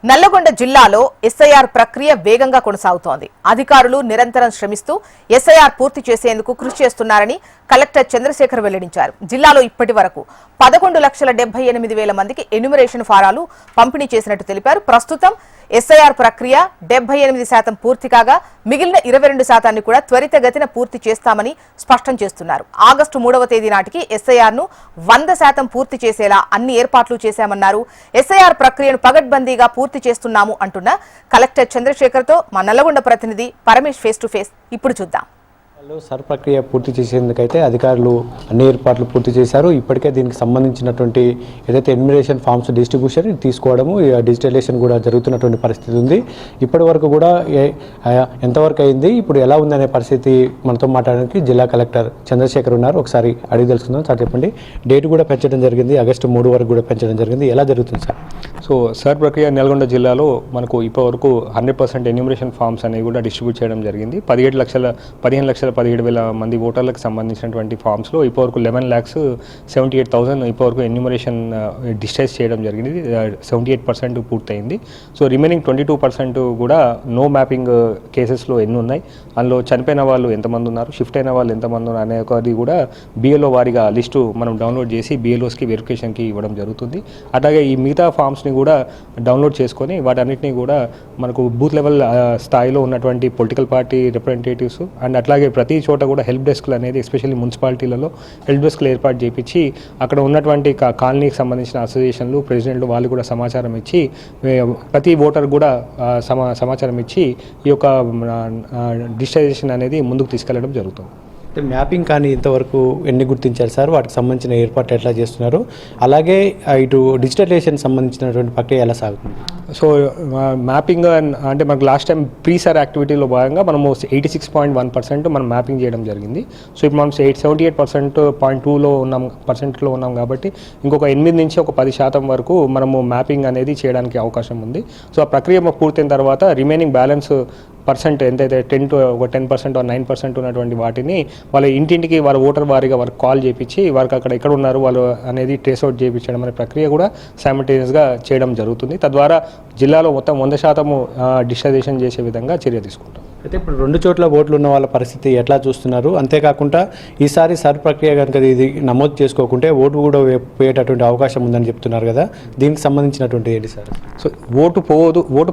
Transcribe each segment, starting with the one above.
నల్లగొండ జిల్లాలో ఎస్ఐఆర్ ప్రక్రియ వేగంగా కొనసాగుతోంది. అధికారులు నిరంతరం శ్రమిస్తూ ఎస్ఐఆర్ పూర్తి చేసేందుకు కృషి చేస్తున్నారని కలెక్టర్ చంద్రశేఖర్ వెల్లడించారు. జిల్లాలో ఇప్పటివరకు 11,78,000 మందికి ఎన్యూమరేషన్ ఫారాలు పంపిణీ చేసినట్టు తెలిపారు. ప్రస్తుతం ఎస్ఐఆర్ ప్రక్రియ 78% పూర్తి కాగా మిగిలిన 22% కూడా త్వరితగతిన పూర్తి చేస్తామని స్పష్టం చేస్తున్నారు. ఆగస్టు 3వ తేదీ నాటికి ఎస్ఐఆర్ ను 100% పూర్తి చేసేలా అన్ని ఏర్పాట్లు చేశామన్నారు. ఎస్ఐఆర్ ప్రక్రియను పగడ్బందీగా పూర్తి చేస్తున్నాము అంటున్న కలెక్టర్ చంద్రశేఖర్ తో మా నల్లగొండ ప్రతినిధి పరమేష్ ఫేస్ టు ఫేస్. ఇప్పుడు చూద్దాం. సర్ ప్రక్రియ పూర్తి చేసేందుకైతే అధికారులు అన్ని ఏర్పాట్లు పూర్తి చేశారు. ఇప్పటికే దీనికి సంబంధించినటువంటి ఏదైతే ఎన్యూమరేషన్ ఫామ్స్ డిస్ట్రిబ్యూషన్ తీసుకోవడము డిజిటలైజేషన్ కూడా జరుగుతున్నటువంటి పరిస్థితి ఉంది. ఇప్పటి వరకు కూడా ఎంతవరకు అయింది, ఇప్పుడు ఎలా ఉందనే పరిస్థితి మనతో మాట్లాడడానికి జిల్లా కలెక్టర్ చంద్రశేఖర్ ఉన్నారు. ఒకసారి అడిగి తెలుసుకుందాం. సార్ చెప్పండి, డేట్ కూడా పెంచడం జరిగింది, ఆగస్టు 3 వరకు కూడా పెంచడం జరిగింది, ఎలా జరుగుతుంది సార్? సో సర్ ప్రక్రియ నల్గొండ జిల్లాలో మనకు ఇప్పటివరకు 100% ఎన్యూమరేషన్ ఫామ్స్ అనేవి కూడా డిస్ట్రిబ్యూట్ చేయడం జరిగింది. 15,17,000 మంది ఓటర్లకు సంబంధించినటువంటి ఫామ్స్లో ఇప్పటివరకు 11,78,000 ఇప్పటివరకు ఎన్యూమరేషన్ డిశ్చార్జ్ చేయడం జరిగింది. 78% పూర్తయింది. సో రిమైనింగ్ 22% కూడా నో మ్యాపింగ్ కేసెస్లో ఎన్ని ఉన్నాయి, అందులో చనిపోయిన వాళ్ళు ఎంతమంది ఉన్నారు, షిఫ్ట్ అయిన వాళ్ళు ఎంతమంది ఉన్నారు అనే ఒకది కూడా బిఎల్ఓ వారిగా లిస్టు మనం డౌన్లోడ్ చేసి బిఎల్ఓస్కి వెరిఫికేషన్కి ఇవ్వడం జరుగుతుంది. అట్లాగే ఈ మిగతా ఫామ్స్ని కూడా డౌన్లోడ్ చేసుకొని వాటన్నిటిని కూడా మనకు బూత్ లెవెల్ స్థాయిలో ఉన్నటువంటి పొలిటికల్ పార్టీ రిప్రజెంటేటివ్స్ అండ్ అట్లాగే ప్రతి చోట కూడా హెల్ప్ డెస్క్లు అనేది ఎస్పెషల్లీ మున్సిపాలిటీలలో హెల్ప్ డెస్క్లు ఏర్పాటు చేయించి అక్కడ ఉన్నటువంటి కాలనీకి సంబంధించిన అసోసియేషన్లు ప్రెసిడెంట్లు వాళ్ళు కూడా సమాచారం ఇచ్చి ప్రతి ఓటర్ కూడా సమాచారం ఇచ్చి ఈ యొక్క డిజిటలైజేషన్ అనేది ముందుకు తీసుకెళ్లడం జరుగుతుంది. మ్యాపింగ్ కానీ ఇంతవరకు ఎన్ని గుర్తించారు సార్, వాటికి సంబంధించిన ఏర్పాట్లు ఎట్లా చేస్తున్నారు, అలాగే ఇటు డిజిటలైజేషన్ సంబంధించినటువంటి ప్రక్రియ ఎలా సాగుతుంది? సో మ్యాపింగ్ అంటే మనకు లాస్ట్ టైం ప్రీసర్ యాక్టివిటీలో భాగంగా మనము 86.1% మనం మ్యాపింగ్ చేయడం జరిగింది. సో ఇప్పుడు మనం 78.2%లో ఉన్నాం కాబట్టి ఇంకొక 8 నుంచి ఒక 10% వరకు మనము మ్యాపింగ్ అనేది చేయడానికి అవకాశం ఉంది. సో ఆ ప్రక్రియ పూర్తయిన తర్వాత రిమైనింగ్ బ్యాలెన్స్ పర్సెంట్ ఎంతైతే 10% 9% ఉన్నటువంటి వాటిని వాళ్ళ ఇంటింటికి వాళ్ళ ఓటర్ వారిగా వారికి కాల్ చేయించి వారికి అక్కడ ఎక్కడ ఉన్నారు వాళ్ళు అనేది ట్రేస్ అవుట్ చేయించడం అనే ప్రక్రియ కూడా సైమల్టేనియస్గా చేయడం జరుగుతుంది. తద్వారా జిల్లాలో మొత్తం 100% డిజిటలైజేషన్ చేసే విధంగా చర్య తీసుకుంటాం. అయితే ఇప్పుడు 2 చోట్ల ఓట్లు ఉన్న వాళ్ళ పరిస్థితి ఎట్లా చూస్తున్నారు? అంతేకాకుండా ఈసారి సర్ ప్రక్రియ కనుక ఇది నమోదు చేసుకోకుంటే ఓటు కూడా పోయేటటువంటి అవకాశం ఉందని చెప్తున్నారు కదా, దీనికి సంబంధించినటువంటి ఏంటి సార్? సో ఓటు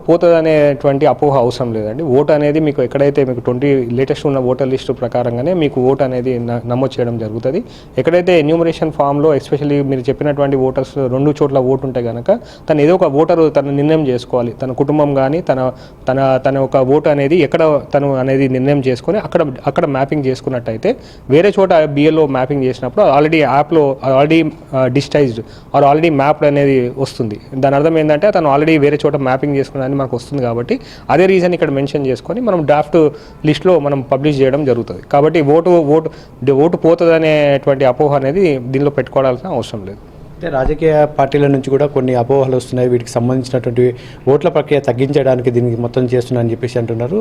పోతుంది అనేటువంటి అపోహ అవసరం లేదండి. ఓటు అనేది మీకు ఎక్కడైతే మీకు లేటెస్ట్ ఉన్న ఓటర్ లిస్టు ప్రకారంగానే మీకు ఓటు అనేది నమోదు చేయడం జరుగుతుంది. ఎక్కడైతే ఎన్యూమరేషన్ ఫామ్లో ఎస్పెషల్లీ మీరు చెప్పినటువంటి ఓటర్స్ 2 చోట్ల ఓటు ఉంటే కనుక తను ఏదో ఒక ఓటరు తన నిర్ణయం చేసుకోవాలి. తన కుటుంబం కానీ తన ఒక ఓటు అనేది ఎక్కడ తను అనేది నిర్ణయం చేసుకొని అక్కడ మ్యాపింగ్ చేసుకున్నట్టయితే వేరే చోట బిఎల్ఓ మ్యాపింగ్ చేసినప్పుడు ఆల్రెడీ యాప్లో already digitised or already mapped అనేది వస్తుంది. దాని అర్థం ఏంటంటే తను ఆల్రెడీ వేరే చోట మ్యాపింగ్ చేసుకున్నది మనకు వస్తుంది. కాబట్టి అదే రీజన్ ఇక్కడ మెన్షన్ చేసుకొని మనం డ్రాఫ్ట్ లిస్ట్లో మనం పబ్లిష్ చేయడం జరుగుతుంది. కాబట్టి ఓటు పోతుంది అనేటువంటి అపోహ అనేది దీనిలో పెట్టుకోవాల్సిన అవసరం లేదు. అయితే రాజకీయ పార్టీల నుంచి కూడా కొన్ని అపోహలు వస్తున్నాయి, వీటికి సంబంధించినటువంటి ఓట్ల ప్రక్రియ తగ్గించడానికి దీనికి మొత్తం చేస్తున్నారని చెప్పేసి అంటున్నారు.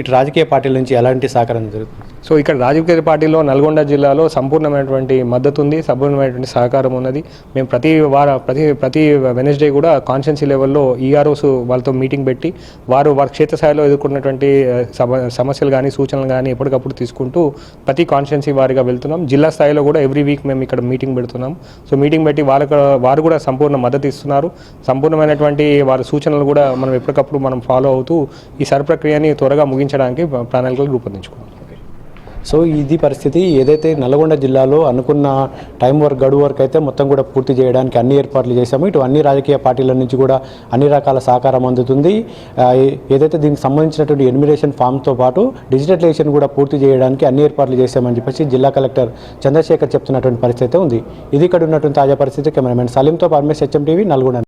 ఇటు రాజకీయ పార్టీల నుంచి ఎలాంటి సహకారం జరుగుతుంది? సో ఇక్కడ రాజకీయ పార్టీలో నల్గొండ జిల్లాలో సంపూర్ణమైనటువంటి మద్దతు ఉంది, సంపూర్ణమైనటువంటి సహకారం ఉన్నది. మేము ప్రతి వెనస్డే కూడా కాన్స్టిట్యున్సీ లెవెల్లో ఈఆర్ఓస్ వాళ్ళతో మీటింగ్ పెట్టి వారి క్షేత్రస్థాయిలో ఎదుర్కొన్నటువంటి సమస్యలు కానీ సూచనలు కానీ ఎప్పటికప్పుడు తీసుకుంటూ ప్రతి కాన్స్టిట్యున్సీ వారిగా వెళ్తున్నాం. జిల్లా స్థాయిలో కూడా ఎవ్రీ వీక్ మేము ఇక్కడ మీటింగ్ పెడుతున్నాం. సో మీటింగ్ పెట్టి వారు కూడా సంపూర్ణ మద్దతు ఇస్తున్నారు. సంపూర్ణమైనటువంటి వారి సూచనలు కూడా మనం ఎప్పటికప్పుడు మనం ఫాలో అవుతూ ఈ సర్ ప్రక్రియని త్వరగా ముగించడానికి ప్రణాళికలు రూపొందించుకున్నాం. సో ఇది పరిస్థితి. ఏదైతే నల్గొండ జిల్లాలో అనుకున్న గడువు వరకు అయితే మొత్తం కూడా పూర్తి చేయడానికి అన్ని ఏర్పాట్లు చేశాము. ఇటు అన్ని రాజకీయ పార్టీల నుంచి కూడా అన్ని రకాల సహకారం అందుతుంది. ఏదైతే దీనికి సంబంధించినటువంటి ఎన్యూమరేషన్ ఫామ్తో పాటు డిజిటలైజేషన్ కూడా పూర్తి చేయడానికి అన్ని ఏర్పాట్లు చేశామని చెప్పేసి జిల్లా కలెక్టర్ చంద్రశేఖర్ చెప్తున్నటువంటి పరిస్థితి ఉంది. ఇది ఇక్కడ ఉన్నటువంటి తాజా పరిస్థితి. కెమెరామెన్ సలీంతో పరమేశ్, HM TV, నల్గొండ.